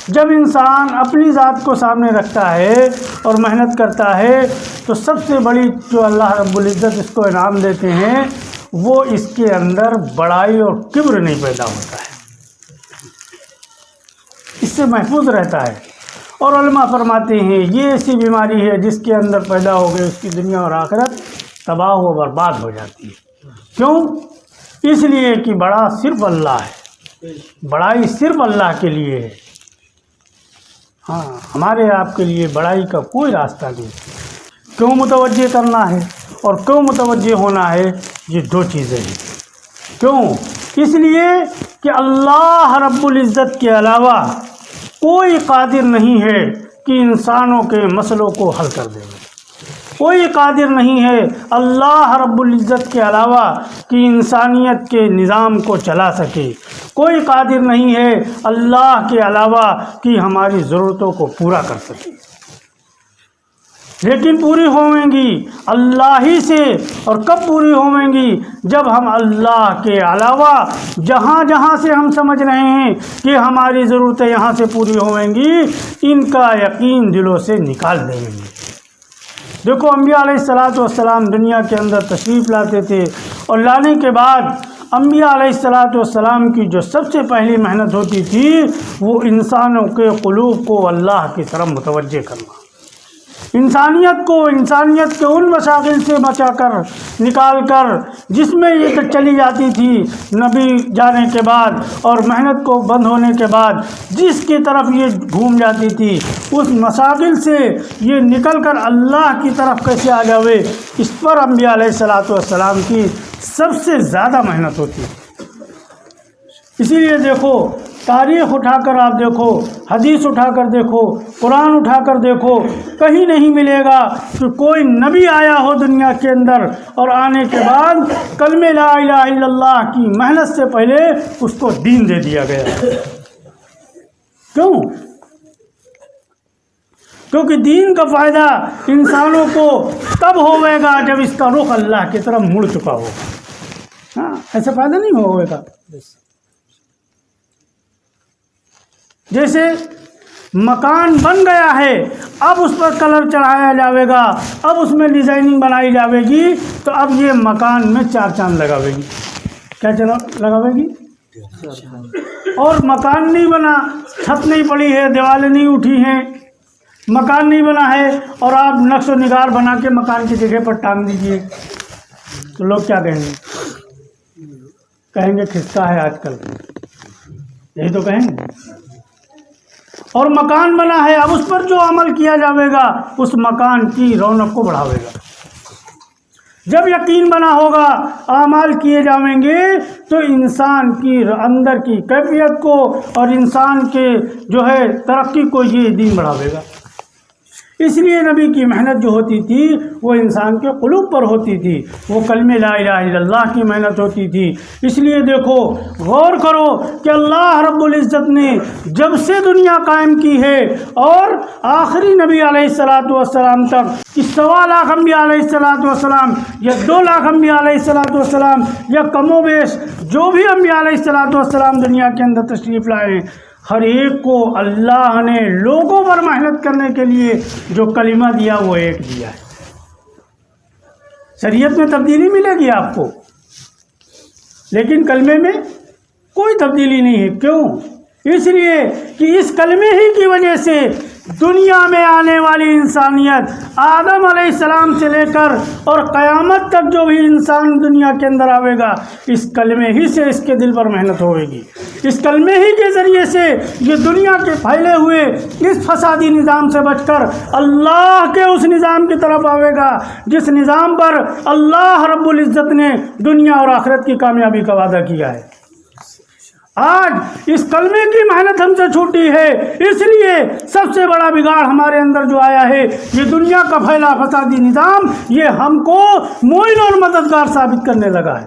جب انسان اپنی ذات کو سامنے رکھتا ہے اور محنت کرتا ہے تو سب سے بڑی جو اللہ رب العزت اس کو انعام دیتے ہیں وہ اس کے اندر بڑائی اور کبر نہیں پیدا ہوتا ہے، اس سے محفوظ رہتا ہے۔ اور علماء فرماتے ہیں یہ ایسی بیماری ہے جس کے اندر پیدا ہو گئی اس کی دنیا اور آخرت تباہ و برباد ہو جاتی ہے۔ کیوں؟ اس لیے کہ بڑا صرف اللہ ہے، بڑائی صرف اللہ کے لیے ہے، ہاں ہمارے آپ کے لیے بڑائی کا کوئی راستہ نہیں۔ کیوں متوجہ کرنا ہے اور کیوں متوجہ ہونا ہے؟ یہ دو چیزیں ہیں۔ کیوں؟ اس لیے کہ اللہ رب العزت کے علاوہ کوئی قادر نہیں ہے کہ انسانوں کے مسئلوں کو حل کر دے، کوئی قادر نہیں ہے اللہ رب العزت کے علاوہ کہ انسانیت کے نظام کو چلا سکے، کوئی قادر نہیں ہے اللہ کے علاوہ کہ ہماری ضرورتوں کو پورا کر سکے، لیکن پوری ہویں گی اللہ ہی سے۔ اور کب پوری ہویں گی؟ جب ہم اللہ کے علاوہ جہاں جہاں سے ہم سمجھ رہے ہیں کہ ہماری ضرورتیں یہاں سے پوری ہویں گی ان کا یقین دلوں سے نکال دیں گے۔ دیکھو انبیاء علیہ السلام دنیا کے اندر تشریف لاتے تھے، اور لانے کے بعد انبیاء علیہ السلام کی جو سب سے پہلی محنت ہوتی تھی وہ انسانوں کے قلوب کو اللہ کی طرف متوجہ کرنا، انسانیت کے ان مشاغل سے بچا کر نکال کر جس میں یہ چلی جاتی تھی نبی جانے کے بعد اور محنت کو بند ہونے کے بعد جس کی طرف یہ گھوم جاتی تھی اس مشاغل سے یہ نکل کر اللہ کی طرف کیسے آ جاوے، اس پر انبیاء علیہ السلام کی سب سے زیادہ محنت ہوتی ہے۔ اسی لیے دیکھو تاریخ اٹھا کر آپ دیکھو، حدیث اٹھا کر دیکھو، قرآن اٹھا کر دیکھو، کہیں نہیں ملے گا کہ کوئی نبی آیا ہو دنیا کے اندر اور آنے کے بعد کلمہ لا الہ الا اللہ کی محنت سے پہلے اس کو دین دے دیا گیا۔ کیوں؟ کیونکہ دین کا فائدہ انسانوں کو تب ہوئے گا جب اس کا رخ اللہ کی طرف مڑ چکا ہوگا، ہاں ایسا فائدہ نہیں ہوئے گا۔ جیسے مکان بن گیا ہے، اب اس پر کلر چڑھایا جاوے گا، اب اس میں ڈیزائننگ بنائی جاوے گی تو اب یہ مکان میں چار چاند لگاوے گی۔ کیا لگاوے گی؟ اور مکان نہیں بنا، چھت نہیں پڑی ہے، دیوالیں نہیں اٹھی ہیں، مکان نہیں بنا ہے اور آپ نقش و نگار بنا کے مکان کی جگہ پر ٹانگ دیجئے تو لوگ کیا کہیں گے؟ کہیں گے کھستا ہے آج کل، یہی تو کہیں گے۔ اور مکان بنا ہے، اب اس پر جو عمل کیا جاوے گا اس مکان کی رونق کو بڑھاوے گا۔ جب یقین بنا ہوگا، اعمال کیے جاویں گے تو انسان کی اندر کی کیفیت کو اور انسان کے جو ہے ترقی کو یہ دین بڑھاوے گا۔ اس لیے نبی کی محنت جو ہوتی تھی وہ انسان کے قلوب پر ہوتی تھی، وہ کلمہ لا الہ الا اللہ کی محنت ہوتی تھی۔ اس لیے دیکھو غور کرو کہ اللہ رب العزت نے جب سے دنیا قائم کی ہے اور آخری نبی علیہ السلام تک کہ 1.25 لاکھ انبیاء علیہ السلام یا 2 لاکھ انبیاء علیہ السلام یا کم و بیش جو بھی انبیاء علیہ السلام دنیا کے اندر تشریف لائے، ہر ایک کو اللہ نے لوگوں پر محنت کرنے کے لیے جو کلمہ دیا وہ ایک دیا ہے۔ شریعت میں تبدیلی ملے گی آپ کو، لیکن کلمے میں کوئی تبدیلی نہیں ہے۔ کیوں؟ اس لیے کہ اس کلمے ہی کی وجہ سے دنیا میں آنے والی انسانیت آدم علیہ السلام سے لے کر اور قیامت تک جو بھی انسان دنیا کے اندر آئے گا اس کلمے ہی سے اس کے دل پر محنت ہوئے گی، اس کلمے ہی کے ذریعے سے یہ دنیا کے پھیلے ہوئے اس فسادی نظام سے بچ کر اللہ کے اس نظام کی طرف آئے گا جس نظام پر اللہ رب العزت نے دنیا اور آخرت کی کامیابی کا وعدہ کیا ہے۔ آج اس کلمے کی محنت ہم سے چھوٹی ہے، اس لیے سب سے بڑا بگاڑ ہمارے اندر جو آیا ہے یہ دنیا کا پھیلا فسادی نظام، یہ ہم کو معین اور مددگار ثابت کرنے لگا ہے۔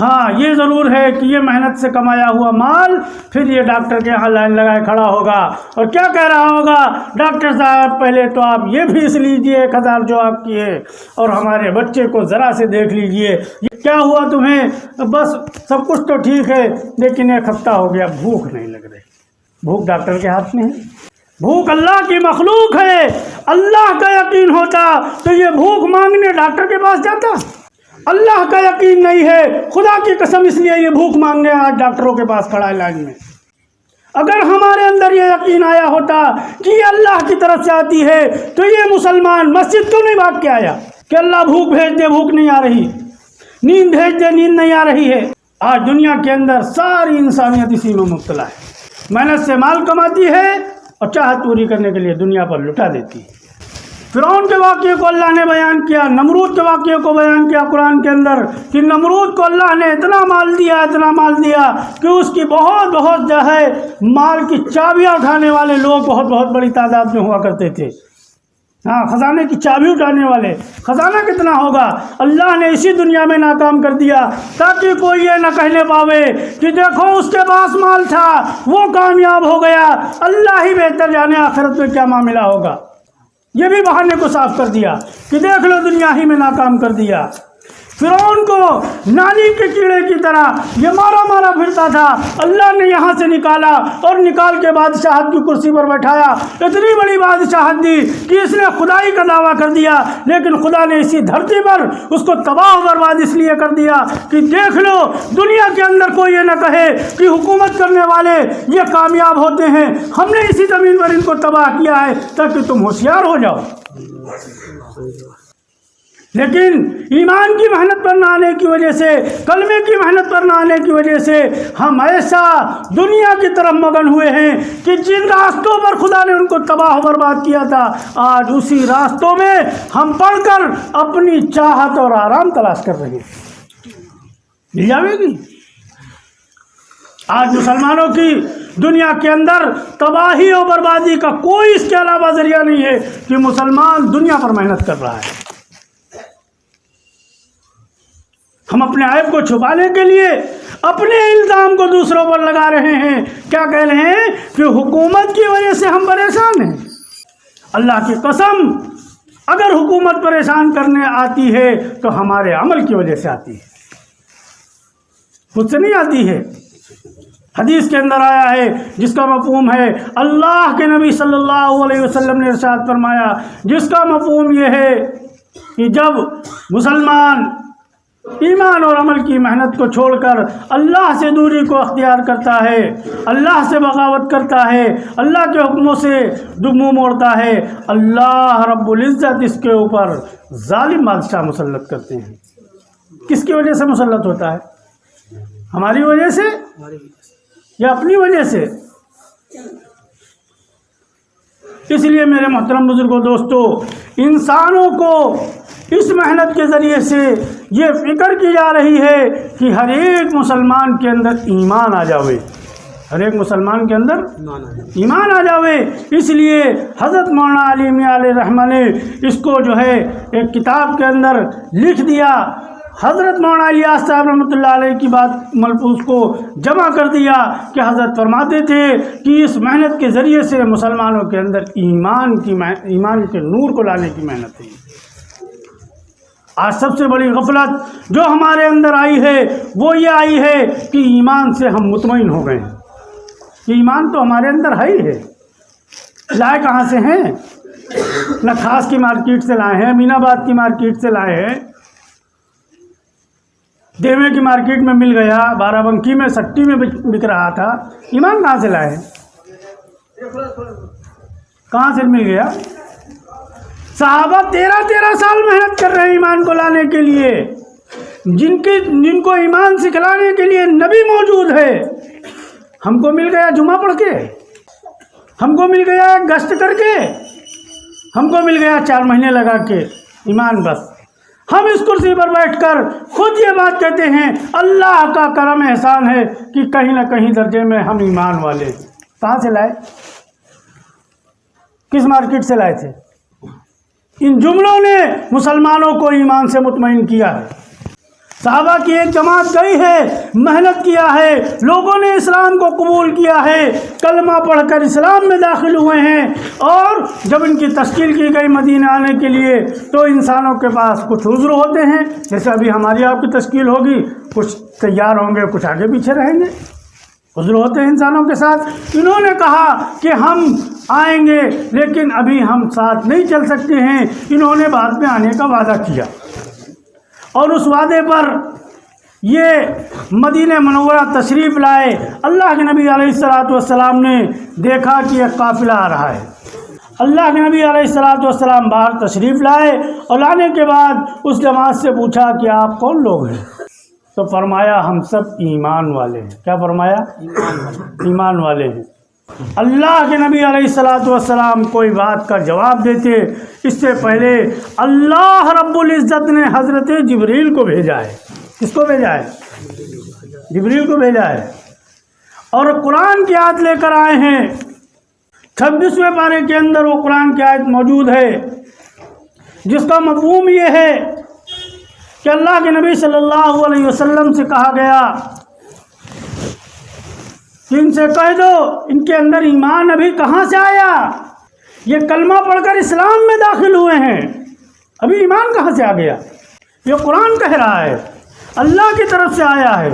ہاں یہ ضرور ہے کہ یہ محنت سے کمایا ہوا مال پھر یہ ڈاکٹر کے یہاں لائن لگائے کھڑا ہوگا اور کیا کہہ رہا ہوگا، ڈاکٹر صاحب پہلے تو آپ یہ فیس لیجئے 1000 جو آپ کی ہے، اور ہمارے بچے کو ذرا سے دیکھ لیجئے، یہ کیا ہوا تمہیں، بس سب کچھ تو ٹھیک ہے لیکن 1 ہفتہ ہو گیا بھوک نہیں لگ رہی۔ بھوک ڈاکٹر کے ہاتھ میں ہے، بھوک اللہ کی مخلوق ہے۔ اللہ کا یقین ہوتا تو یہ بھوک مانگنے ڈاکٹر کے پاس جاتا؟ اللہ کا یقین نہیں ہے، خدا کی قسم، اس لیے یہ بھوک مانگنے آج ڈاکٹروں کے پاس کھڑا ہے لائن میں۔ اگر ہمارے اندر یہ یقین آیا ہوتا کہ یہ اللہ کی طرف سے آتی ہے تو یہ مسلمان مسجد کیوں نہیں بھاگ کے آیا کہ اللہ بھوک بھیج دے، بھوک نہیں آ رہی، نیند بھیج دے، نیند نہیں آ رہی ہے۔ آج دنیا کے اندر ساری انسانیت اسی میں مبتلا ہے، محنت سے مال کماتی ہے اور چاہت پوری کرنے کے لیے دنیا پر لٹا دیتی ہے۔ فرعون کے واقعے کو اللہ نے بیان کیا، نمرود کے واقعے کو بیان کیا قرآن کے اندر کہ نمرود کو اللہ نے اتنا مال دیا کہ اس کی بہت جو ہے مال کی چابیاں اٹھانے والے لوگ بہت بڑی تعداد میں ہوا کرتے تھے۔ ہاں، خزانے کی چابی اٹھانے والے، خزانہ کتنا ہوگا، اللہ نے اسی دنیا میں ناکام کر دیا تاکہ کوئی یہ نہ کہنے پاوے کہ دیکھو اس کے پاس مال تھا وہ کامیاب ہو گیا، اللہ ہی بہتر جانے آخرت میں کیا معاملہ ہوگا۔ یہ بھی بہانے کو صاف کر دیا کہ دیکھ لو دنیا ہی میں ناکام کر دیا۔ فرعون کو نالی کے کیڑے کی طرح یہ مارا پھرتا تھا، اللہ نے یہاں سے نکالا اور نکال کے بادشاہت کی کرسی پر بیٹھایا، اتنی بڑی بادشاہت دی کہ اس نے خدائی کا دعویٰ کر دیا، لیکن خدا نے اسی دھرتی پر اس کو تباہ و برباد اس لیے کر دیا کہ دیکھ لو دنیا کے اندر کوئی یہ نہ کہے کہ حکومت کرنے والے یہ کامیاب ہوتے ہیں، ہم نے اسی زمین پر ان کو تباہ کیا ہے تاکہ تم ہوشیار ہو جاؤ۔ لیکن ایمان کی محنت پر نہ آنے کی وجہ سے، کلمے کی محنت پر نہ آنے کی وجہ سے ہم ایسا دنیا کی طرف مگن ہوئے ہیں کہ جن راستوں پر خدا نے ان کو تباہ و برباد کیا تھا آج اسی راستوں میں ہم پڑھ کر اپنی چاہت اور آرام تلاش کر رہے ہیں۔ مل جائے گی؟ آج مسلمانوں کی دنیا کے اندر تباہی اور بربادی کا کوئی اس کے علاوہ ذریعہ نہیں ہے کہ مسلمان دنیا پر محنت کر رہا ہے۔ ہم اپنے عیب کو چھپانے کے لیے اپنے الزام کو دوسروں پر لگا رہے ہیں، کیا کہہ رہے ہیں کہ حکومت کی وجہ سے ہم پریشان ہیں۔ اللہ کی قسم، اگر حکومت پریشان کرنے آتی ہے تو ہمارے عمل کی وجہ سے آتی ہے، خود سے نہیں آتی ہے۔ حدیث کے اندر آیا ہے جس کا مفہوم ہے، اللہ کے نبی صلی اللہ علیہ وسلم نے ارشاد فرمایا، جس کا مفہوم یہ ہے کہ جب مسلمان ایمان اور عمل کی محنت کو چھوڑ کر اللہ سے دوری کو اختیار کرتا ہے، اللہ سے بغاوت کرتا ہے، اللہ کے حکموں سے منہ موڑتا ہے، اللہ رب العزت اس کے اوپر ظالم بادشاہ مسلط کرتے ہیں۔ کس کی وجہ سے مسلط ہوتا ہے؟ ہماری وجہ سے یا اپنی وجہ سے؟ اس لیے میرے محترم بزرگوں، دوستو، انسانوں کو اس محنت کے ذریعے سے یہ فکر کی جا رہی ہے کہ ہر ایک مسلمان کے اندر ایمان آ جاوے، ہر ایک مسلمان کے اندر ایمان آ جاوے۔ اس لیے حضرت مولانا علی میاں علیہ رحمہ نے اس کو جو ہے ایک کتاب کے اندر لکھ دیا۔ حضرت مولانا الیاس صاحب رحمۃ اللہ علیہ کی بات ملفوظ کو جمع کر دیا کہ حضرت فرماتے تھے کہ اس محنت کے ذریعے سے مسلمانوں کے اندر ایمان کے نور کو لانے کی محنت ہے۔ آج سب سے بڑی غفلت جو ہمارے اندر آئی ہے وہ یہ آئی ہے کہ ایمان سے ہم مطمئن ہو گئے ہیں کہ ایمان تو ہمارے اندر ہے ہی ہے، لائے کہاں سے ہیں؟ نہ خاص کی مارکیٹ سے لائے ہیں، امین آباد کی مارکیٹ سے لائے ہیں، دیوے کی مارکیٹ میں مل گیا، بارہ بنکی میں سٹی میں بک رہا تھا۔ ایمان کہاں سے لائے ہیں؟ کہاں سے مل گیا؟ صحابہ 13 سال محنت کر رہے ہیں ایمان کو لانے کے لیے، جن کو ایمان سکھلانے کے لیے نبی موجود ہے۔ ہم کو مل گیا جمعہ پڑھ کے، ہم کو مل گیا گشت کر کے، ہم کو مل گیا 4 مہینے لگا کے ایمان۔ بس ہم اس کرسی پر بیٹھ کر خود یہ بات کہتے ہیں اللہ کا کرم احسان ہے کہ کہیں نہ کہیں درجے میں ہم ایمان والے ہیں۔ کہاں سے لائے؟ کس مارکیٹ سے لائے تھے؟ ان جملوں نے مسلمانوں کو ایمان سے مطمئن کیا ہے۔ صحابہ کی ایک جماعت گئی ہے، محنت کیا ہے، لوگوں نے اسلام کو قبول کیا ہے، کلمہ پڑھ کر اسلام میں داخل ہوئے ہیں، اور جب ان کی تشکیل کی گئی مدینہ آنے کے لیے تو انسانوں کے پاس کچھ عذر ہوتے ہیں، جیسے ابھی ہماری آپ کی تشکیل ہوگی، کچھ تیار ہوں گے، کچھ آگے پیچھے رہیں گے، عذر ہوتے ہیں انسانوں کے ساتھ۔ انہوں نے کہا کہ ہم آئیں گے لیکن ابھی ہم ساتھ نہیں چل سکتے ہیں، انہوں نے بعد میں آنے کا وعدہ کیا، اور اس وعدے پر یہ مدینہ منورہ تشریف لائے۔ اللہ کے نبی علیہ الصلوۃ والسلام نے دیکھا کہ ایک قافلہ آ رہا ہے، اللہ کے نبی علیہ الصلوۃ والسلام باہر تشریف لائے، اور لانے کے بعد اس جماعت سے پوچھا کہ آپ کون لوگ ہیں؟ تو فرمایا ہم سب ایمان والے ہیں۔ کیا فرمایا؟ ایمان والے ہیں۔ اللہ کے نبی علیہ الصلوۃ والسلام کوئی بات کا جواب دیتے اس سے پہلے اللہ رب العزت نے حضرت جبریل کو بھیجا ہے۔ کس کو بھیجا ہے؟ جبریل کو بھیجا ہے، اور قرآن کی آیت لے کر آئے ہیں۔ 26ویں پارے کے اندر وہ قرآن کی آیت موجود ہے جس کا مفہوم یہ ہے کہ اللہ کے نبی صلی اللہ علیہ وسلم سے کہا گیا کہ ان سے کہہ دو ان کے اندر ایمان ابھی کہاں سے آیا؟ یہ کلمہ پڑھ کر اسلام میں داخل ہوئے ہیں، ابھی ایمان کہاں سے آ گیا؟ یہ قرآن کہہ رہا ہے، اللہ کی طرف سے آیا ہے،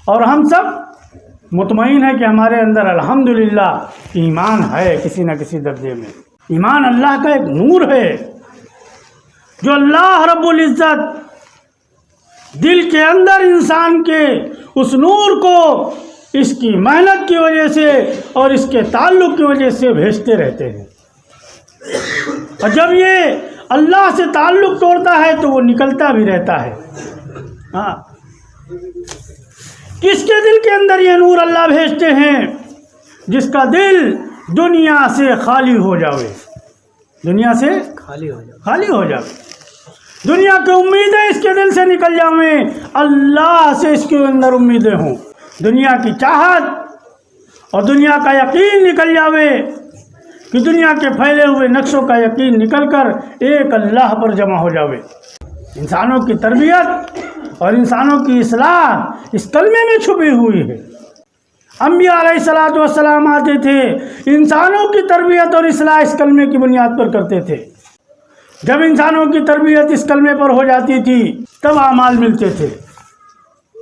اور ہم سب مطمئن ہیں کہ ہمارے اندر الحمدللہ ایمان ہے کسی نہ کسی درجے میں۔ ایمان اللہ کا ایک نور ہے جو اللہ رب العزت دل کے اندر انسان کے اس نور کو اس کی محنت کی وجہ سے اور اس کے تعلق کی وجہ سے بھیجتے رہتے ہیں، اور جب یہ اللہ سے تعلق توڑتا ہے تو وہ نکلتا بھی رہتا ہے۔ ہاں، کس کے دل کے اندر یہ نور اللہ بھیجتے ہیں؟ جس کا دل دنیا سے خالی ہو جاوے، دنیا سے خالی ہو جاوے، دنیا کی امیدیں اس کے دل سے نکل جاویں، اللہ سے اس کے اندر امیدیں ہوں، دنیا کی چاہت اور دنیا کا یقین نکل جاوے، کہ دنیا کے پھیلے ہوئے نقشوں کا یقین نکل کر ایک اللہ پر جمع ہو جاوے۔ انسانوں کی تربیت اور انسانوں کی اصلاح اس کلمے میں چھپی ہوئی ہے۔ انبیاء علیہ الصلوۃ والسلام آتے تھے، انسانوں کی تربیت اور اصلاح اس کلمے کی بنیاد پر کرتے تھے۔ جب انسانوں کی تربیت اس کلمے پر ہو جاتی تھی تب اعمال ملتے تھے۔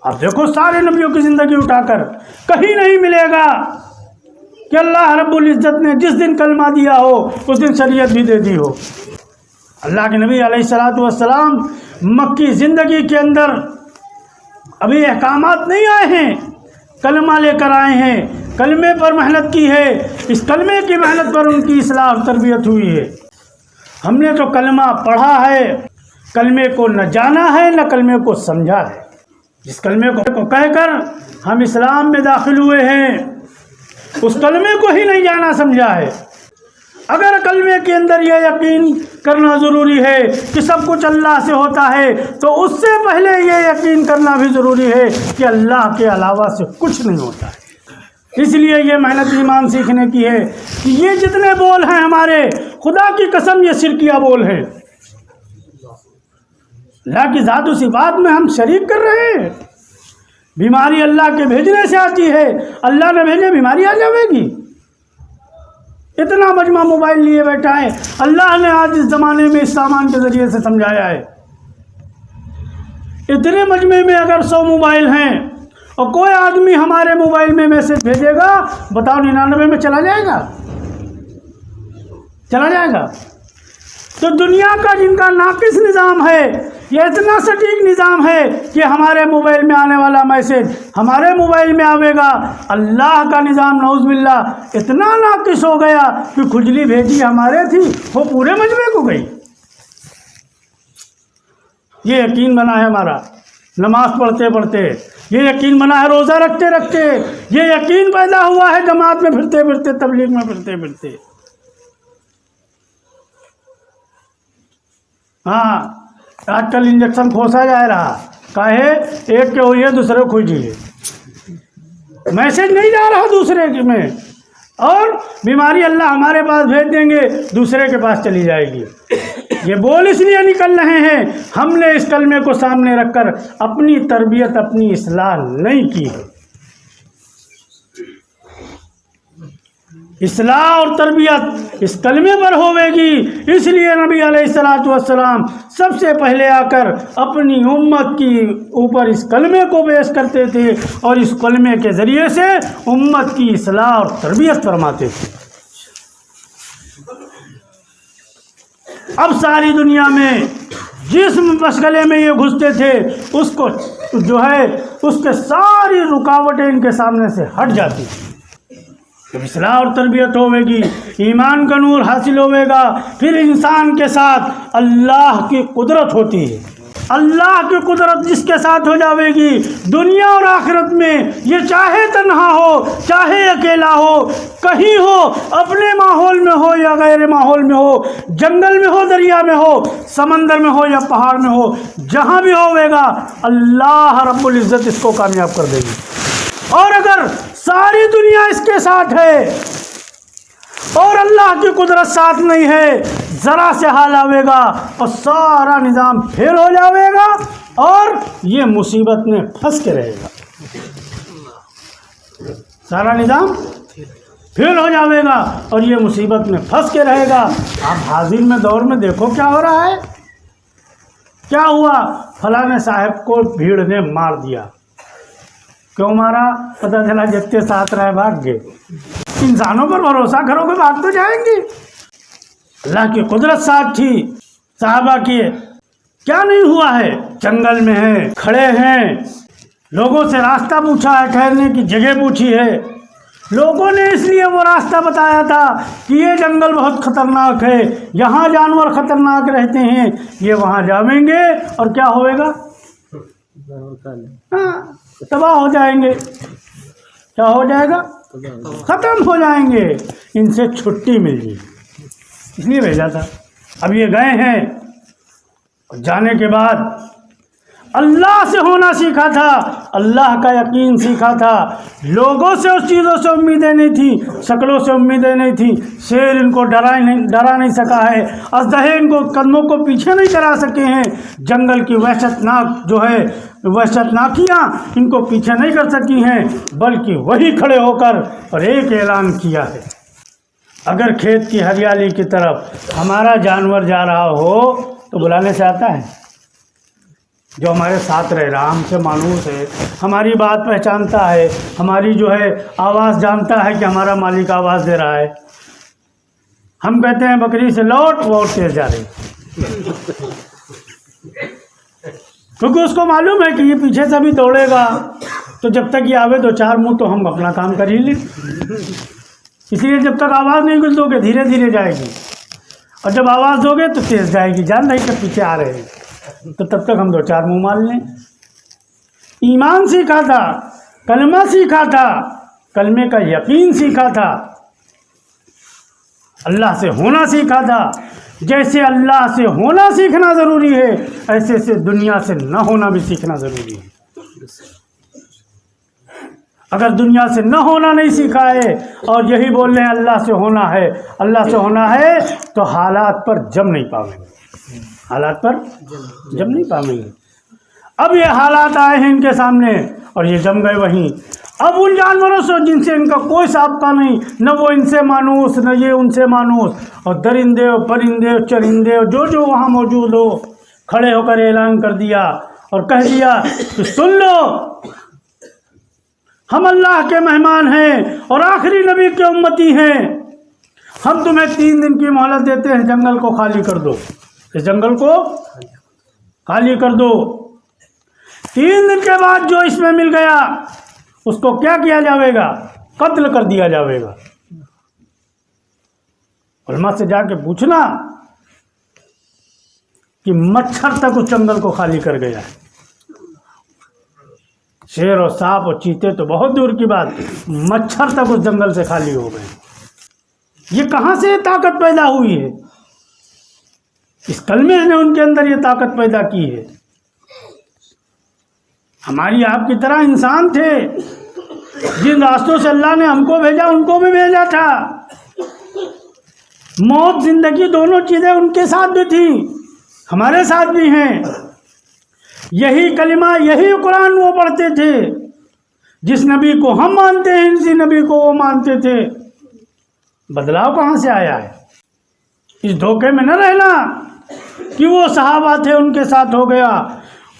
اب دیکھو سارے نبیوں کی زندگی اٹھا کر کہیں نہیں ملے گا کہ اللہ رب العزت نے جس دن کلمہ دیا ہو اس دن شریعت بھی دے دی ہو۔ اللہ کے نبی علیہ الصلوۃ والسلام مکی زندگی کے اندر ابھی احکامات نہیں آئے ہیں، کلمہ لے کر آئے ہیں، کلمے پر محنت کی ہے، اس کلمے کی محنت پر ان کی اصلاح اور تربیت ہوئی ہے۔ ہم نے تو کلمہ پڑھا ہے، کلمے کو نہ جانا ہے نہ کلمے کو سمجھا ہے۔ جس کلمے کو کہہ کر ہم اسلام میں داخل ہوئے ہیں اس کلمے کو ہی نہیں جانا سمجھا ہے۔ اگر کلمے کے اندر یہ یقین کرنا ضروری ہے کہ سب کچھ اللہ سے ہوتا ہے تو اس سے پہلے یہ یقین کرنا بھی ضروری ہے کہ اللہ کے علاوہ سے کچھ نہیں ہوتا ہے۔ اس لیے یہ محنت ایمان سیکھنے کی ہے کہ یہ جتنے بول ہیں ہمارے، خدا کی قسم یہ شرکیہ بول ہیں، اللہ کی ذات و صفات میں ہم شریک کر رہے ہیں۔ بیماری اللہ کے بھیجنے سے آتی ہے، اللہ نے بھیجے بیماری آ جائے گی۔ اتنا مجمع موبائل لیے بیٹھا ہے، اللہ نے آج اس زمانے میں اس سامان کے ذریعے سے سمجھایا ہے۔ اتنے مجمع میں اگر 100 موبائل ہیں اور کوئی آدمی ہمارے موبائل میں میسج بھیجے گا، بتاؤ 99 میں چلا جائے گا؟ چلا جائے گا؟ تو دنیا کا جن کا ناقص نظام ہے، یہ اتنا سٹیک نظام ہے کہ ہمارے موبائل میں آنے والا میسج ہمارے موبائل میں آئے گا۔ اللہ کا نظام نعوذ باللہ اتنا ناقص ہو گیا کہ کھجلی بھیجی ہمارے تھی وہ پورے مجمع کو گئی۔ یہ یقین بنا ہے ہمارا نماز پڑھتے پڑھتے، یہ یقین بنا ہے روزہ رکھتے رکھتے، یہ یقین پیدا ہوا ہے جماعت میں پھرتے پھرتے، تبلیغ میں پھرتے پھرتے۔ ہاں، آج کل انجیکشن کھوسا جا رہا، کاہے ایک کے ہوئی ہے دوسرے کو کھوجیے، میسج نہیں جا رہا دوسرے میں، اور بیماری اللہ ہمارے پاس بھیج دیں گے دوسرے کے پاس چلی جائے گی۔ یہ بول اس لیے نکل رہے ہیں ہم نے اس کلمے کو سامنے رکھ کر اپنی تربیت اپنی اصلاح نہیں کی ہے. اصلاح اور تربیت اس کلمے پر ہوے گی. اس لیے نبی علیہ الصلوۃ والسلام سب سے پہلے آ کر اپنی امت کی اوپر اس کلمے کو پیش کرتے تھے اور اس کلمے کے ذریعے سے امت کی اصلاح اور تربیت فرماتے تھے. اب ساری دنیا میں جس مشغلے میں یہ گھستے تھے اس کو جو ہے اس کے ساری رکاوٹیں ان کے سامنے سے ہٹ جاتی تھی. جب اصلاح اور تربیت ہوے گی ایمان کا نور حاصل ہوے گا پھر انسان کے ساتھ اللہ کی قدرت ہوتی ہے. اللہ کی قدرت جس کے ساتھ ہو جاوے گی دنیا اور آخرت میں یہ چاہے تنہا ہو چاہے اکیلا ہو کہیں ہو اپنے ماحول میں ہو یا غیر ماحول میں ہو جنگل میں ہو دریا میں ہو سمندر میں ہو یا پہاڑ میں ہو جہاں بھی ہوے گا اللہ رب العزت اس کو کامیاب کر دے گی. اور اگر ساری دنیا اس کے ساتھ ہے اور اللہ کی قدرت ساتھ نہیں ہے ذرا سے حال آئے گا اور سارا نظام پھیل ہو جاوے گا اور یہ مصیبت میں پھنس کے رہے گا. سارا نظام پھیل ہو جاوے گا اور یہ مصیبت میں پھنس کے رہے گا. آپ حاضر میں دور میں دیکھو کیا ہو رہا ہے. کیا ہوا فلاں صاحب کو بھیڑ نے مار دیا. کیوں مارا؟ پتہ چلا جتنے ساتھ رہے بھاگ گئے. انسانوں پر بھروسہ کرو گے بھاگ تو جائیں گے. اللہ کی قدرت ساتھ تھی صحابہ کی. کیا نہیں ہوا ہے؟ جنگل میں ہیں کھڑے ہیں لوگوں سے راستہ پوچھا ہے ٹھہرنے کی جگہ پوچھی ہے. لوگوں نے اس لیے وہ راستہ بتایا تھا کہ یہ جنگل بہت خطرناک ہے یہاں جانور خطرناک رہتے ہیں یہ وہاں جاویں گے اور کیا ہوئے گا تباہ ہو جائیں گے. کیا ہو جائے گا؟ ختم ہو جائیں گے. ان سے چھٹی مل گئی اس لیے بھیجا تھا. اب یہ گئے ہیں جانے کے بعد اللہ سے ہونا سیکھا تھا اللہ کا یقین سیکھا تھا. لوگوں سے اس چیزوں سے امیدیں نہیں تھیں شکلوں سے امیدیں نہیں تھیں. شیر ان کو ڈرا نہیں سکا ہے اژدہے ان کو قدموں کو پیچھے نہیں کرا سکے ہیں. جنگل کی وحشت ناک جو ہے وحشت ناکیاں ان کو پیچھے نہیں کر سکی ہیں بلکہ وہی کھڑے ہو کر اور ایک اعلان کیا ہے اگر کھیت کی ہریالی کی طرف ہمارا جانور جا رہا ہو تو بلانے سے آتا ہے. جو ہمارے ساتھ رہ رہا ہم سے مانوس ہے ہماری بات پہچانتا ہے ہماری جو ہے آواز جانتا ہے کہ ہمارا مالک آواز دے رہا ہے. ہم کہتے ہیں بکری سے لوٹ وہ اور تیز جا رہی کیونکہ اس کو معلوم ہے کہ یہ پیچھے سے بھی دوڑے گا تو جب تک یہ آوے دو چار منہ تو ہم اپنا کام کر ہی لیں. اس لیے جب تک آواز نہیں کچھ دو گے دھیرے دھیرے جائے گی اور جب آواز دو گے تو تیز جائے گی. جان رہی کہ پیچھے آ رہے ہیں تو تب تک ہم دو چار منہ مال لیں. ایمان سیکھا تھا کلمہ سیکھا تھا کلمے کا یقین سیکھا تھا اللہ سے ہونا سیکھا تھا. جیسے اللہ سے ہونا سیکھنا ضروری ہے ایسے سے دنیا سے نہ ہونا بھی سیکھنا ضروری ہے. اگر دنیا سے نہ ہونا نہیں سیکھا ہے اور یہی بول رہے ہیں اللہ سے ہونا ہے تو حالات پر جم نہیں پاویں گے. حالات پر جم نہیں پاویں گے. اب یہ حالات آئے ہیں ان کے سامنے اور یہ جم گئے وہیں. اب ان جانوروں سے جن سے ان کا کوئی سابقہ نہیں نہ وہ ان سے مانوس نہ یہ ان سے مانوس اور درندے اور پرندے اور چرندے اور جو وہاں موجود ہو کھڑے ہو کر اعلان کر دیا اور کہہ دیا کہ سن لو ہم اللہ کے مہمان ہیں اور آخری نبی کے امتی ہیں. ہم تمہیں 3 دن کی مہلت دیتے ہیں جنگل کو خالی کر دو. اس جنگل کو خالی کر دو. 3 دن کے بعد جو اس میں مل گیا اس کو کیا کیا جاوے گا؟ قتل کر دیا جاوے گا. علماء سے جا کے پوچھنا کہ مچھر تک اس جنگل کو خالی کر گیا ہے. شیر اور سانپ اور چیتے تو بہت دور کی بات مچھر تک اس جنگل سے خالی ہو گئے. یہ کہاں سے طاقت پیدا ہوئی ہے؟ اس کلمے نے ان کے اندر یہ طاقت پیدا کی ہے. ہماری آپ کی طرح انسان تھے جن راستوں سے اللہ نے ہم کو بھیجا ان کو بھی بھیجا تھا. موت زندگی دونوں چیزیں ان کے ساتھ بھی تھیں، ہمارے ساتھ بھی ہیں۔ یہی کلمہ یہی قرآن وہ پڑھتے تھے، جس نبی کو ہم مانتے ہیں اسی نبی کو وہ مانتے تھے۔ بدلاؤ کہاں سے آیا ہے؟ اس دھوکے میں نہ رہنا کہ وہ صحابہ تھے ان کے ساتھ ہو گیا۔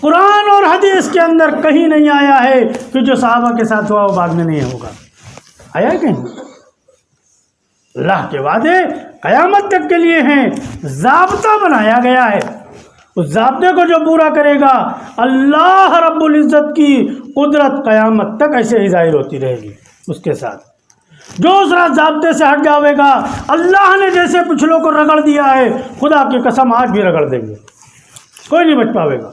قرآن اور حدیث کے اندر کہیں نہیں آیا ہے کہ جو صحابہ کے ساتھ ہوا وہ بعد میں نہیں ہوگا، آیا کہیں؟ اللہ کے وعدے قیامت تک کے لیے ہیں، ضابطہ بنایا گیا ہے۔ اس ضابطے کو جو پورا کرے گا، اللہ رب العزت کی قدرت قیامت تک ایسے ہی ظاہر ہوتی رہے گی اس کے ساتھ۔ جو اس رات ضابطے سے ہٹ جاوے گا، اللہ نے جیسے پچھلوں کو رگڑ دیا ہے، خدا کی قسم آج بھی رگڑ دیں گے، کوئی نہیں بچ پاوے گا۔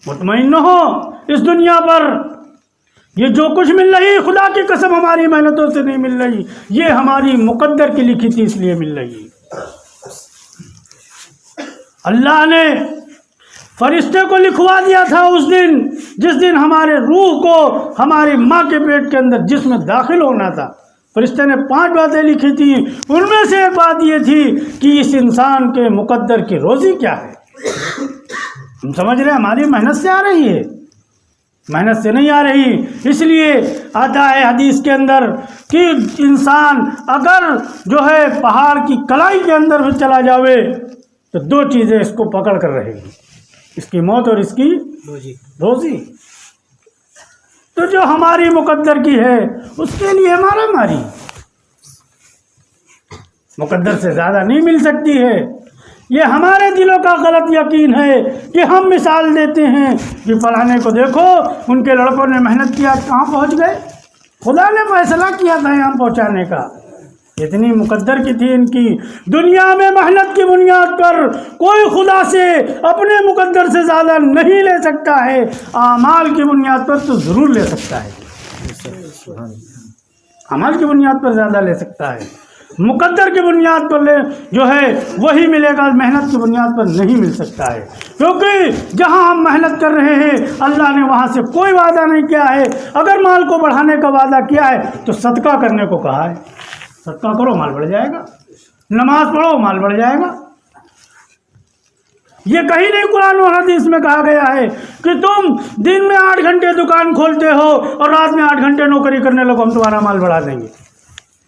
مطمئن ہو اس دنیا پر، یہ جو کچھ مل رہی خدا کی قسم ہماری محنتوں سے نہیں مل رہی، یہ ہماری مقدر کی لکھی تھی اس لیے مل رہی۔ اللہ نے فرشتے کو لکھوا دیا تھا اس دن، جس دن ہمارے روح کو ہماری ماں کے پیٹ کے اندر جسم میں داخل ہونا تھا۔ فرشتے نے 5 باتیں لکھی تھیں، ان میں سے ایک بات یہ تھی کہ اس انسان کے مقدر کی روزی کیا ہے۔ ہم سمجھ رہے ہیں ہماری محنت سے آ رہی ہے، محنت سے نہیں آ رہی۔ اس لیے آتا ہے حدیث کے اندر کہ انسان اگر جو ہے پہاڑ کی کلائی کے اندر بھی چلا جاوے تو 2 چیزیں اس کو پکڑ کر رہے گی، اس کی موت اور اس کی روزی۔ تو جو ہماری مقدر کی ہے اس کے لیے ہمارا ماری مقدر سے زیادہ نہیں مل سکتی ہے۔ یہ ہمارے دلوں کا غلط یقین ہے کہ ہم مثال دیتے ہیں کہ فلانے کو دیکھو ان کے لڑکوں نے محنت کیا کہاں پہنچ گئے، خدا نے فیصلہ کیا تھا یہاں پہنچانے کا، اتنی مقدر کی تھی ان کی۔ دنیا میں محنت کی بنیاد پر کوئی خدا سے اپنے مقدر سے زیادہ نہیں لے سکتا ہے، اعمال کی بنیاد پر تو ضرور لے سکتا ہے، اعمال کی بنیاد پر زیادہ لے سکتا ہے، مقدر کی بنیاد پر جو ہے وہی ملے گا، محنت کی بنیاد پر نہیں مل سکتا ہے۔ کیونکہ جہاں ہم محنت کر رہے ہیں اللہ نے وہاں سے کوئی وعدہ نہیں کیا ہے۔ اگر مال کو بڑھانے کا وعدہ کیا ہے تو صدقہ کرنے کو کہا ہے، صدقہ کرو مال بڑھ جائے گا، نماز پڑھو مال بڑھ جائے گا۔ یہ کہیں نہیں قرآن اور حدیث میں کہا گیا ہے کہ تم دن میں 8 گھنٹے دکان کھولتے ہو اور رات میں 8 گھنٹے نوکری کرنے لگو ہم تمہارا مال بڑھا دیں گے،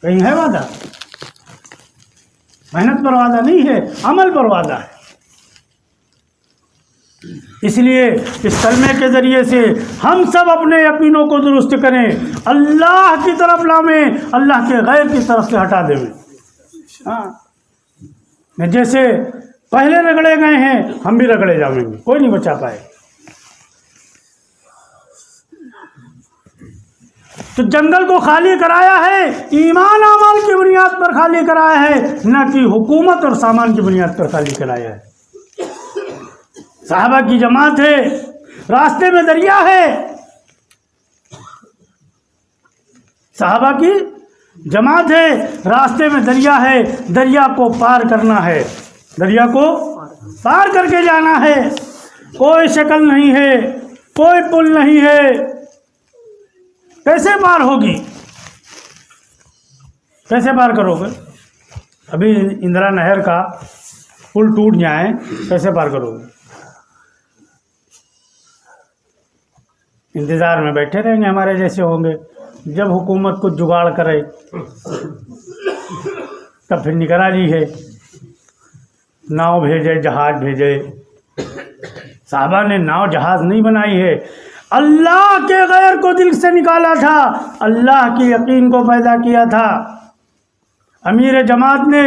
کہیں ہے وعدہ؟ محنت پر وعدہ نہیں ہے، عمل پر وعدہ ہے۔ اس لیے اس کلمے کے ذریعے سے ہم سب اپنے یقینوں کو درست کریں، اللہ کی طرف لامیں، اللہ کے غیر کی طرف سے ہٹا دیں۔ ہاں جیسے پہلے رگڑے گئے ہیں ہم بھی رگڑے جائیں گے، کوئی نہیں بچا پائے۔ تو جنگل کو خالی کرایا ہے ایمان اعمال کی بنیاد پر خالی کرایا ہے، نہ کہ حکومت اور سامان کی بنیاد پر خالی کرایا ہے۔ صحابہ کی جماعت ہے، راستے میں دریا ہے، صحابہ کی جماعت ہے، راستے میں دریا ہے، دریا کو پار کرنا ہے، دریا کو پار کر کے جانا ہے، کوئی شکل نہیں ہے، کوئی پل نہیں ہے، کیسے پار ہوگی؟ کیسے پار کرو گے؟ ابھی اندرا نہر کا پل ٹوٹ جائے کیسے پار کرو گے؟ انتظار میں بیٹھے رہیں گے، ہمارے جیسے ہوں گے۔ جب حکومت کو جگاڑ کرے تب پھر نکلا لی ہے، ناؤ بھیجے، جہاز بھیجے۔ صحابہ نے ناؤ جہاز نہیں بنائی ہے، اللہ کے غیر کو دل سے نکالا تھا، اللہ کے یقین کو پیدا کیا تھا۔ امیر جماعت نے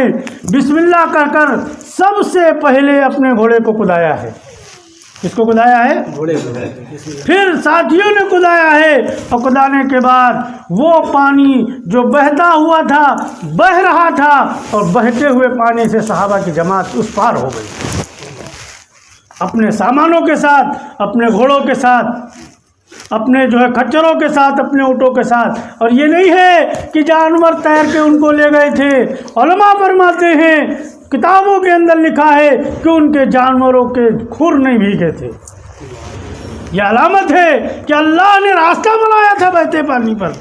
بسم اللہ کہہ کر سب سے پہلے اپنے گھوڑے کو کدایا ہے۔ کس کو کدایا ہے؟ گھوڑے کو۔ پھر ساتھیوں نے کدایا ہے، اور کدانے کے بعد وہ پانی جو بہتا ہوا تھا، بہہ رہا تھا، اور بہتے ہوئے پانی سے صحابہ کی جماعت اس پار ہو گئی، اپنے سامانوں کے ساتھ، اپنے گھوڑوں کے ساتھ، اپنے جو ہے کھچروں کے ساتھ، اپنے اونٹوں کے ساتھ۔ اور یہ نہیں ہے کہ جانور تیر کے ان کو لے گئے تھے، علماء فرماتے ہیں کتابوں کے اندر لکھا ہے کہ ان کے جانوروں کے کھر نہیں بھیگے تھے۔ یہ علامت ہے کہ اللہ نے راستہ بنایا تھا بہتے پانی پر،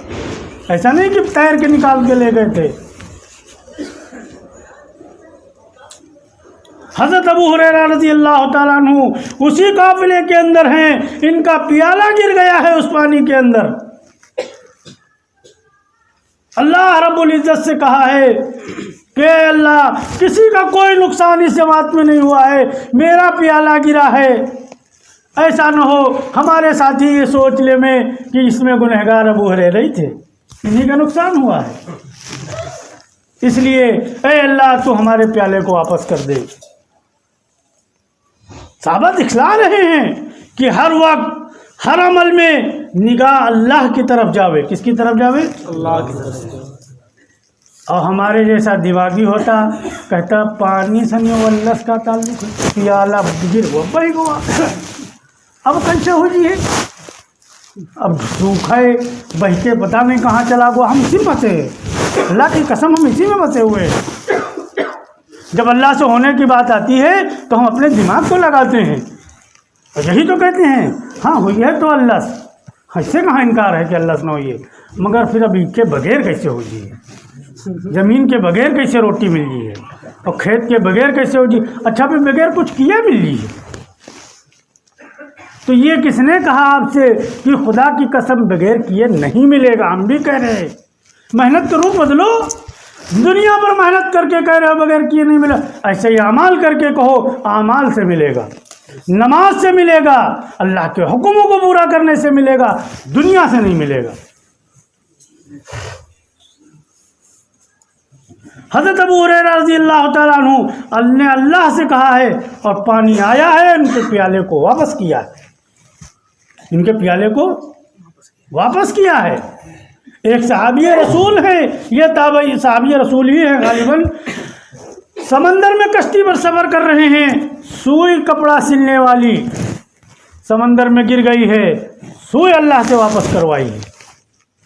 ایسا نہیں کہ تیر کے نکال کے لے گئے تھے۔ حضرت ابو ہریرہ رضی اللہ تعالیٰ عنہ اسی قافلے کے اندر ہیں، ان کا پیالہ گر گیا ہے اس پانی کے اندر۔ اللہ رب العزت سے کہا ہے کہ اللہ کسی کا کوئی نقصان اس جماعت میں نہیں ہوا ہے، میرا پیالہ گرا ہے، ایسا نہ ہو ہمارے ساتھی یہ سوچ لے میں کہ اس میں گنہگار ابو ہریرہ ہی تھے، انہیں کا نقصان ہوا ہے، اس لیے اے اللہ تو ہمارے پیالے کو واپس کر دے۔ صحابہ دکھلا رہے ہیں کہ ہر وقت ہر عمل میں نگاہ اللہ کی طرف جاوے۔ کس کی طرف جاوے؟ اللہ کی طرف۔ اور ہمارے جیسا دماغی ہوتا کہتا پانی سنی واللس کا تعلق ہے، پیالہ گر ہوا بہی گوا، اب کیسے ہو جی ہے، اب سوکھا ہے بہ کے پتہ نہیں کہاں چلا گوا، ہم اسی میں پھنسے ہیں، اللہ کی قسم ہم اسی میں پھنسے ہوئے ہیں۔ جب اللہ سے ہونے کی بات آتی ہے تو ہم اپنے دماغ کو لگاتے ہیں اور یہی تو کہتے ہیں ہاں ہوئی ہے تو اللہ سے، اس سے کہاں انکار ہے کہ اللہ سے نہ ہوئی ہے، مگر پھر اب اس کے بغیر کیسے ہو جی ہے، زمین کے بغیر کیسے روٹی مل جی ہے، اور کھیت کے بغیر کیسے ہو جی، اچھا پھر بغیر کچھ کیا مل جی ہے۔ تو یہ کس نے کہا آپ سے کہ خدا کی قسم بغیر کیے نہیں ملے گا؟ ہم بھی کہہ رہے ہیں محنت کا روح بدلو، دنیا پر محنت کر کے کہہ رہے ہو بغیر کیے نہیں ملا، ایسے ہی اعمال کر کے کہو، اعمال سے ملے گا، نماز سے ملے گا، اللہ کے حکموں کو پورا کرنے سے ملے گا، دنیا سے نہیں ملے گا۔ حضرت ابو ہریرہ رضی اللہ تعالیٰ عنہ نے اللہ سے کہا ہے اور پانی آیا ہے، ان کے پیالے کو واپس کیا ہے، ان کے پیالے کو واپس کیا ہے۔ ایک صحابی رسول ہے، یہ تابعی صحابی رسول ہی ہے غالباً، سمندر میں کشتی پر سفر کر رہے ہیں، سوئی کپڑا سلنے والی سمندر میں گر گئی ہے، سوئی اللہ سے واپس کروائی ہے،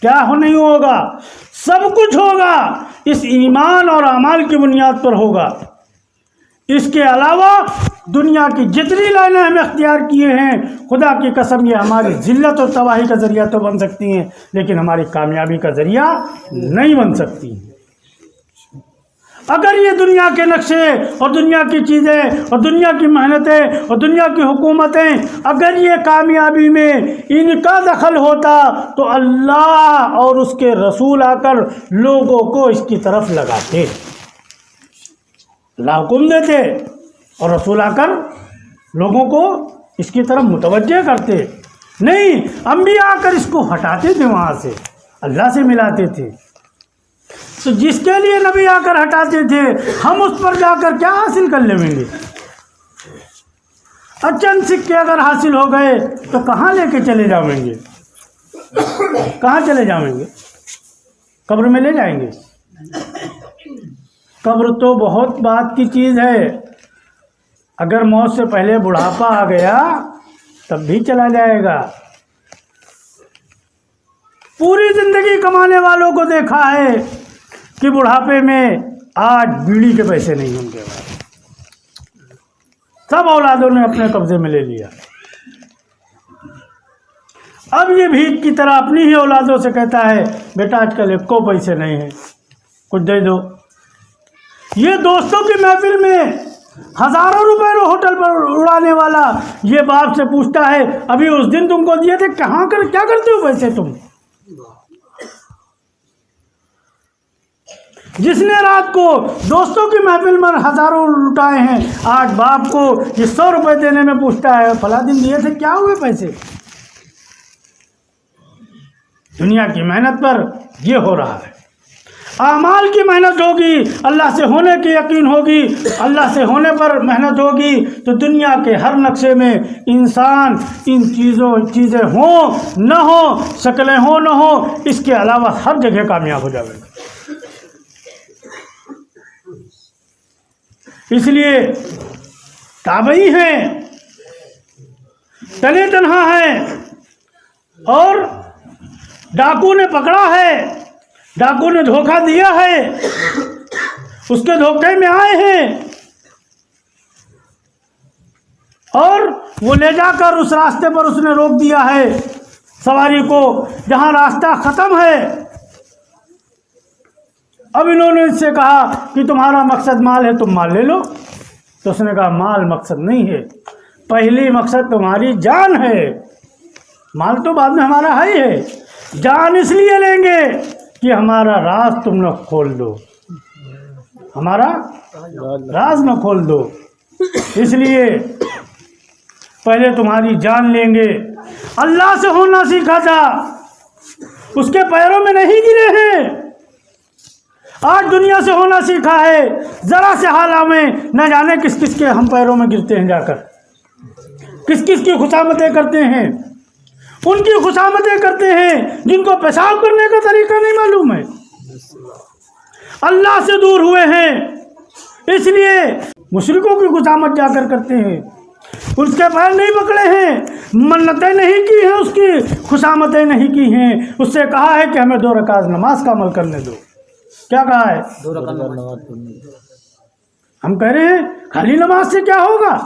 کیا ہو نہیں ہوگا؟ سب کچھ ہوگا، اس ایمان اور اعمال کی بنیاد پر ہوگا۔ اس کے علاوہ دنیا کی جتنی لائنیں ہم اختیار کیے ہیں، خدا کی قسم یہ ہماری ذلت اور تباہی کا ذریعہ تو بن سکتی ہیں لیکن ہماری کامیابی کا ذریعہ نہیں بن سکتی۔ اگر یہ دنیا کے نقشے اور دنیا کی چیزیں اور دنیا کی محنتیں اور دنیا کی حکومتیں اگر یہ کامیابی میں ان کا دخل ہوتا تو اللہ اور اس کے رسول آ کر لوگوں کو اس کی طرف لگاتے، اللہ حکم دیتے اور رسول آ کر لوگوں کو اس کی طرف متوجہ کرتے، نہیں انبیاء آ کر اس کو ہٹاتے تھے، وہاں سے اللہ سے ملاتے تھے۔ تو جس کے لیے نبی آ کر ہٹاتے تھے ہم اس پر جا کر کیا حاصل کر لیں گے؟ چند سکے اگر حاصل ہو گئے تو کہاں لے کے چلے جائیں گے؟ کہاں چلے جائیں گے؟ قبر میں لے جائیں گے؟ قبر تو بہت بات کی چیز ہے، اگر موت سے پہلے بڑھاپا آ گیا تب بھی چلا جائے گا۔ پوری زندگی کمانے والوں کو دیکھا ہے کہ بڑھاپے میں آج بیڑی کے پیسے نہیں ان کے پاس، سب اولادوں نے اپنے قبضے میں لے لیا۔ اب یہ بھیک کی طرح اپنی ہی اولادوں سے کہتا ہے بیٹا آج کل ایک کو پیسے نہیں ہیں، کچھ دے دو۔ یہ دوستوں کی محفل میں ہزاروں روپے ہوٹل پر اڑانے والا یہ باپ سے پوچھتا ہے ابھی اس دن تم کو دیے تھے، کہاں کر کیا کرتے ہو پیسے تم؟ جس نے رات کو دوستوں کی محفل میں ہزاروں لٹائے ہیں آج باپ کو یہ 100 روپے دینے میں پوچھتا ہے فلاں دن دیے تھے کیا ہوئے پیسے؟ دنیا کی محنت پر یہ ہو رہا ہے۔ اعمال کی محنت ہوگی، اللہ سے ہونے کی یقین ہوگی، اللہ سے ہونے پر محنت ہوگی تو دنیا کے ہر نقشے میں انسان ان چیزیں ہوں نہ ہوں، شکلیں ہوں نہ ہوں، اس کے علاوہ ہر جگہ کامیاب ہو جائے گا۔ اس لیے تابعی ہیں، تنے تنہا ہیں، اور ڈاکو نے پکڑا ہے، ڈاکو نے دھوکہ دیا ہے، اس کے دھوکے میں آئے ہیں اور وہ لے جا کر اس راستے پر اس نے روک دیا ہے سواری کو جہاں راستہ ختم ہے، اب انہوں نے اس سے کہا کہ تمہارا مقصد مال ہے، تم مال لے لو. تو اس نے کہا مال مقصد نہیں ہے، پہلی مقصد تمہاری جان ہے. مال تو بعد میں ہمارا ہے ہی ہے، جان اس لیے لیں گے کہ ہمارا راز تم نہ کھول دو، ہمارا راز نہ کھول دو، اس لیے پہلے تمہاری جان لیں گے. اللہ سے ہونا سیکھا تھا، اس کے پیروں میں نہیں گرے ہیں. آج دنیا سے ہونا سیکھا ہے، ذرا سے حالہ میں نہ جانے کس کس کے ہم پیروں میں گرتے ہیں، جا کر کس کس کی خوشامدیں کرتے ہیں. ان کی خوشامدیں کرتے ہیں جن کو پیشاب کرنے کا طریقہ نہیں معلوم ہے، اللہ سے دور ہوئے ہیں، اس لیے مشرکوں کی خوشامد جا کر کرتے ہیں. اس کے پیر نہیں پکڑے ہیں، منتیں نہیں کی ہیں، اس کی خوشامدیں نہیں کی ہیں. اس سے کہا ہے کہ ہمیں 2 رکعت نماز کا عمل کرنے دو. کیا کہا ہے؟ 2 رکعت نماز پڑھنی. ہم کہہ رہے ہیں خالی نماز سے کیا ہوگا؟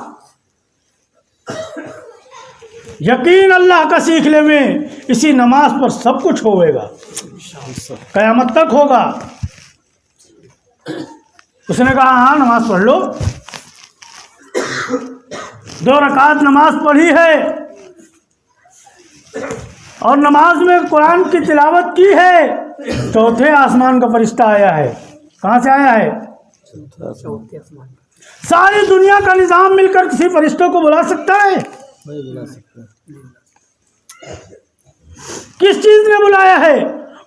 یقین اللہ کا سیکھ لے میں اسی نماز پر سب کچھ ہوئے گا، قیامت تک ہوگا. اس نے کہا ہاں نماز پڑھ لو. 2 رکعت نماز پڑھی ہے اور نماز میں قرآن کی تلاوت کی ہے. چوتھے آسمان کا فرشتہ آیا ہے. کہاں سے آیا ہے؟ ساری دنیا کا نظام مل کر کسی فرشتوں کو بلا سکتا ہے؟ نہیں بلا سکتا. کس چیز نے بلایا ہے؟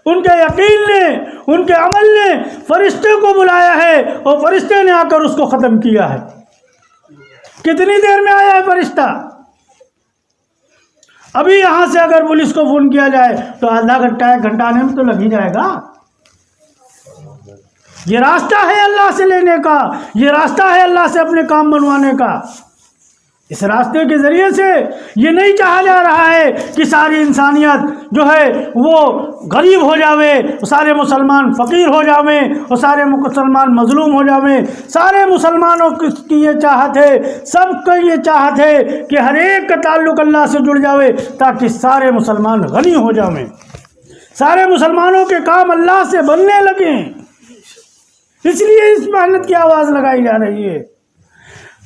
ان کے یقین نے، ان کے عمل نے فرشتے کو بلایا ہے، اور فرشتے نے آ کر اس کو ختم کیا ہے. کتنی دیر میں آیا ہے فرشتہ؟ ابھی یہاں سے اگر پولیس کو فون کیا جائے تو آدھا گھنٹہ 1 گھنٹہ آنے میں تو لگ ہی جائے گا. یہ راستہ ہے اللہ سے لینے کا، یہ راستہ ہے اللہ سے اپنے کام بنوانے کا. اس راستے کے ذریعے سے یہ نہیں چاہا جا رہا ہے کہ ساری انسانیت جو ہے وہ غریب ہو جاوے، سارے مسلمان فقیر ہو جاویں، اور سارے مسلمان مظلوم ہو جاویں. سارے مسلمانوں کی یہ چاہت ہے، سب کا یہ چاہت ہے کہ ہر ایک کا تعلق اللہ سے جڑ جاوے تاکہ سارے مسلمان غنی ہو جاویں، سارے مسلمانوں کے کام اللہ سے بننے لگیں. اس لیے اس محنت کی آواز لگائی جا رہی ہے.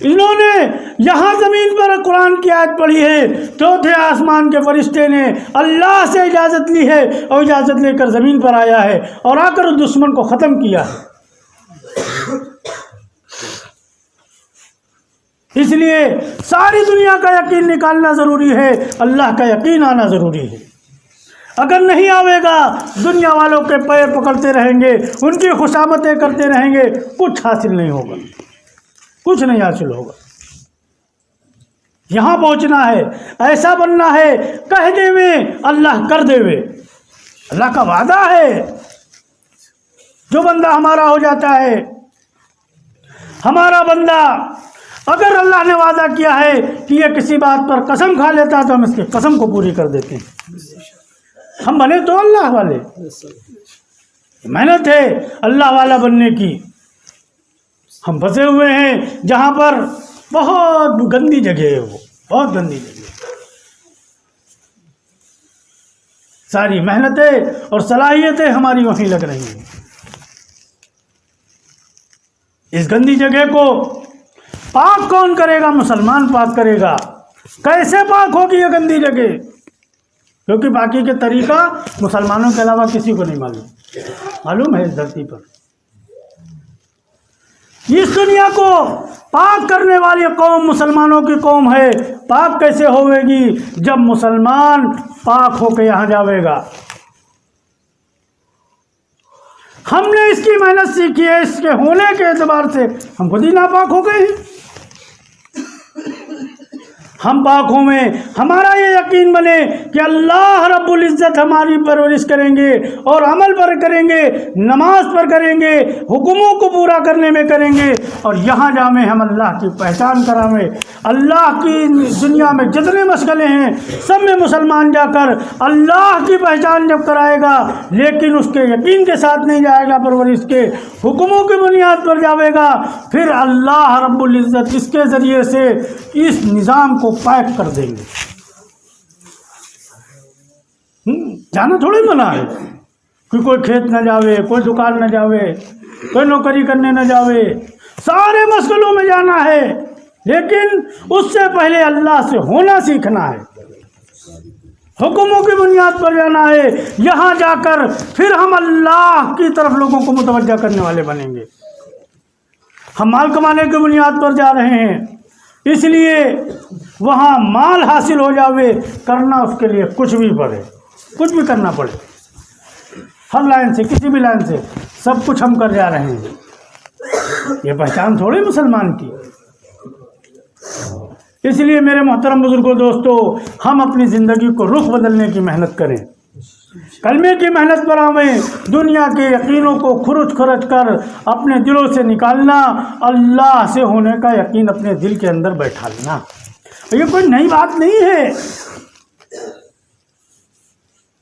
انہوں نے یہاں زمین پر قرآن کی آیت پڑھی ہے، چوتھے آسمان کے فرشتے نے اللہ سے اجازت لی ہے اور اجازت لے کر زمین پر آیا ہے اور آ کر اس دشمن کو ختم کیا ہے. اس لیے ساری دنیا کا یقین نکالنا ضروری ہے، اللہ کا یقین آنا ضروری ہے. اگر نہیں آئے گا دنیا والوں کے پیر پکڑتے رہیں گے، ان کی خوشامدیں کرتے رہیں گے، کچھ حاصل نہیں ہوگا، کچھ نہیں حاصل ہوگا. یہاں پہنچنا ہے، ایسا بننا ہے، کہہ دے میں اللہ کر دے وے. اللہ کا وعدہ ہے، جو بندہ ہمارا ہو جاتا ہے، ہمارا بندہ اگر اللہ نے وعدہ کیا ہے کہ یہ کسی بات پر قسم کھا لیتا تو ہم اس کی قسم کو پوری کر دیتے ہیں. ہم بنے تو اللہ والے، محنت ہے اللہ والا بننے کی. ہم پھنسے ہوئے ہیں جہاں پر بہت گندی جگہ ہے، وہ بہت گندی جگہ ہے. ساری محنتیں اور صلاحیتیں ہماری وہیں لگ رہی ہیں. اس گندی جگہ کو پاک کون کرے گا؟ مسلمان پاک کرے گا. کیسے پاک ہوگی یہ گندی جگہ؟ کیونکہ باقی کے طریقہ مسلمانوں کے علاوہ کسی کو نہیں معلوم ہے اس دھرتی پر. اس دنیا کو پاک کرنے والی قوم مسلمانوں کی قوم ہے. پاک کیسے ہوئے گی؟ جب مسلمان پاک ہو کے یہاں جاوے گا. ہم نے اس کی محنت سیکھی ہے، اس کے ہونے کے اعتبار سے ہم خود ہی ناپاک ہو گئے ہیں. ہم پاک ہوں میں ہمارا یہ یقین بنے کہ اللہ رب العزت ہماری پرورش کریں گے اور عمل پر کریں گے، نماز پر کریں گے، حکموں کو پورا کرنے میں کریں گے، اور یہاں جا میں ہم اللہ کی پہچان کرائیں. اللہ کی دنیا میں جتنے مشغلے ہیں سب میں مسلمان جا کر اللہ کی پہچان جب کرائے گا، لیکن اس کے یقین کے ساتھ نہیں جائے گا، پرورش کے حکموں کی بنیاد پر جاوے گا، پھر اللہ رب العزت اس کے ذریعے سے اس نظام کو پیک کر دیں گے. جانا تھوڑی منع ہے، کہ کوئی کھیت نہ جاوے، کوئی دکان نہ جاوے، کوئی نوکری کرنے نہ جاوے، سارے مشغلوں میں جانا ہے، لیکن اس سے پہلے اللہ سے ہونا سیکھنا ہے، حکموں کی بنیاد پر جانا ہے۔ یہاں جا کر پھر ہم اللہ کی طرف لوگوں کو متوجہ کرنے والے بنیں گے۔ ہم مال کمانے کی بنیاد پر جا رہے ہیں، اس لیے وہاں مال حاصل ہو جاوے، کرنا اس کے لیے کچھ بھی پڑے، کچھ بھی کرنا پڑے، ہر لائن سے، کسی بھی لائن سے، سب کچھ ہم کر جا رہے ہیں۔ یہ پہچان تھوڑی مسلمان کی۔ اس لیے میرے محترم بزرگوں، دوستو، ہم اپنی زندگی کو رخ بدلنے کی محنت کریں، کلمے کی محنت پر آویں، دنیا کے یقینوں کو کھرچ کھرچ کر اپنے دلوں سے نکالنا، اللہ سے ہونے کا یقین اپنے دل کے اندر بیٹھا لینا۔ یہ کوئی نئی بات نہیں ہے،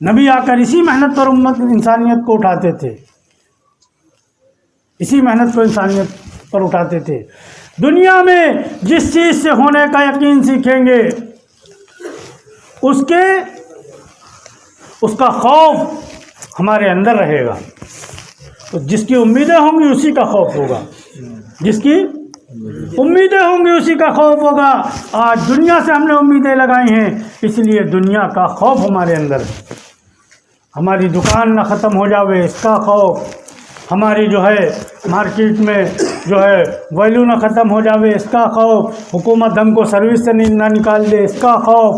نبی آ کر اسی محنت پر انسانیت کو اٹھاتے تھے، اسی محنت کو انسانیت پر اٹھاتے تھے۔ دنیا میں جس چیز سے ہونے کا یقین سیکھیں گے، اس کا خوف ہمارے اندر رہے گا، جس کی امیدیں ہوں گی اسی کا خوف ہوگا، جس کی امیدیں ہوں گی اسی کا خوف ہوگا۔ آج دنیا سے ہم نے امیدیں لگائی ہیں، اس لیے دنیا کا خوف ہمارے اندر ہے۔ ہماری دکان نہ ختم ہو جاوے اس کا خوف، ہماری جو ہے مارکیٹ میں جو ہے ویلیو نہ ختم ہو جاوے اس کا خوف، حکومت ہم کو سروس سے نہ نکال دے اس کا خوف،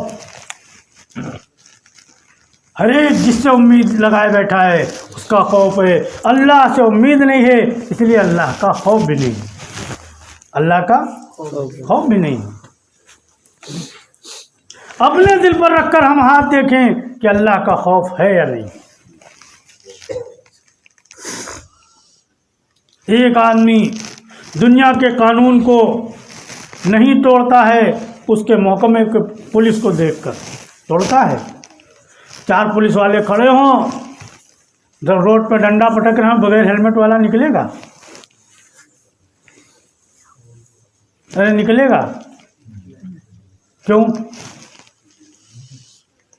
ہر ایک جس سے امید لگائے بیٹھا ہے اس کا خوف ہے۔ اللہ سے امید نہیں ہے، اس لیے اللہ کا خوف بھی نہیں، اللہ کا خوف بھی نہیں۔ اپنے دل پر رکھ کر ہم ہاتھ دیکھیں کہ اللہ کا خوف ہے یا نہیں۔ ایک آدمی دنیا کے قانون کو نہیں توڑتا ہے، اس کے محکمے کے پولیس کو دیکھ کر توڑتا ہے۔ چار پولیس والے کھڑے ہوں، جب روڈ پہ ڈنڈا پٹک رہے ہیں، بغیر ہیلمٹ والا نکلے گا؟ ارے نکلے گا کیوں؟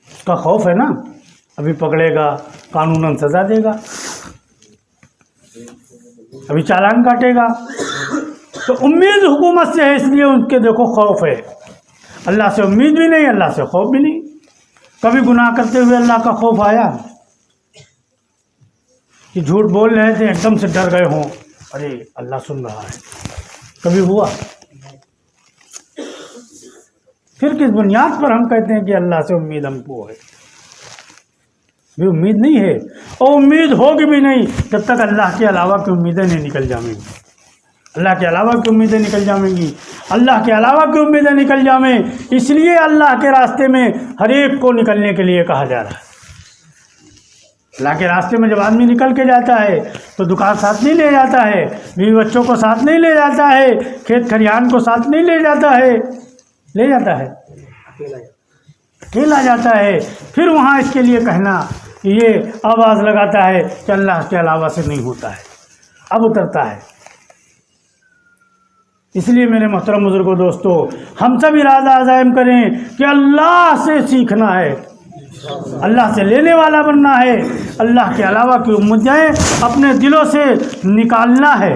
اس کا خوف ہے نا، ابھی پکڑے گا، قانوناً سزا دے گا، ابھی چالان کاٹے گا۔ تو امید حکومت سے ہے، اس لیے ان کے دیکھو خوف ہے۔ اللہ سے امید بھی نہیں، اللہ سے خوف بھی نہیں۔ کبھی گناہ کرتے ہوئے اللہ کا خوف آیا کہ جھوٹ بول رہے تھے ایک دم سے ڈر گئے ہوں، ارے اللہ سن رہا ہے، کبھی ہوا؟ پھر کس بنیاد پر ہم کہتے ہیں کہ اللہ سے امید ہم کو ہے؟ بھی امید نہیں ہے، اور امید ہوگی بھی نہیں جب تک اللہ کے علاوہ کی امیدیں نہیں نکل جائیں گی، اللہ کے علاوہ کی امیدیں نکل جائیں گی، اللہ کے علاوہ کی امیدیں نکل جائیں۔ اس لیے اللہ کے راستے میں ہر ایک کو نکلنے کے لیے کہا جا رہا ہے۔ اللہ کے راستے میں جب آدمی نکل کے جاتا ہے تو دکان ساتھ نہیں لے جاتا ہے، بیوی بچوں کو ساتھ نہیں لے جاتا ہے، کھیت کھلیان کو ساتھ نہیں لے جاتا ہے، لے جاتا ہے، اکیلا جاتا ہے۔ پھر وہاں اس کے لیے کہنا، یہ آواز لگاتا ہے کہ اللہ کے علاوہ سے نہیں ہوتا ہے، اب اترتا ہے۔ اس لیے میرے محترم بزرگوں، دوستو، ہم سب ارادہ عزائم کریں کہ اللہ سے سیکھنا ہے، اللہ سے لینے والا بننا ہے، اللہ کے علاوہ کی امیدیں اپنے دلوں سے نکالنا ہے۔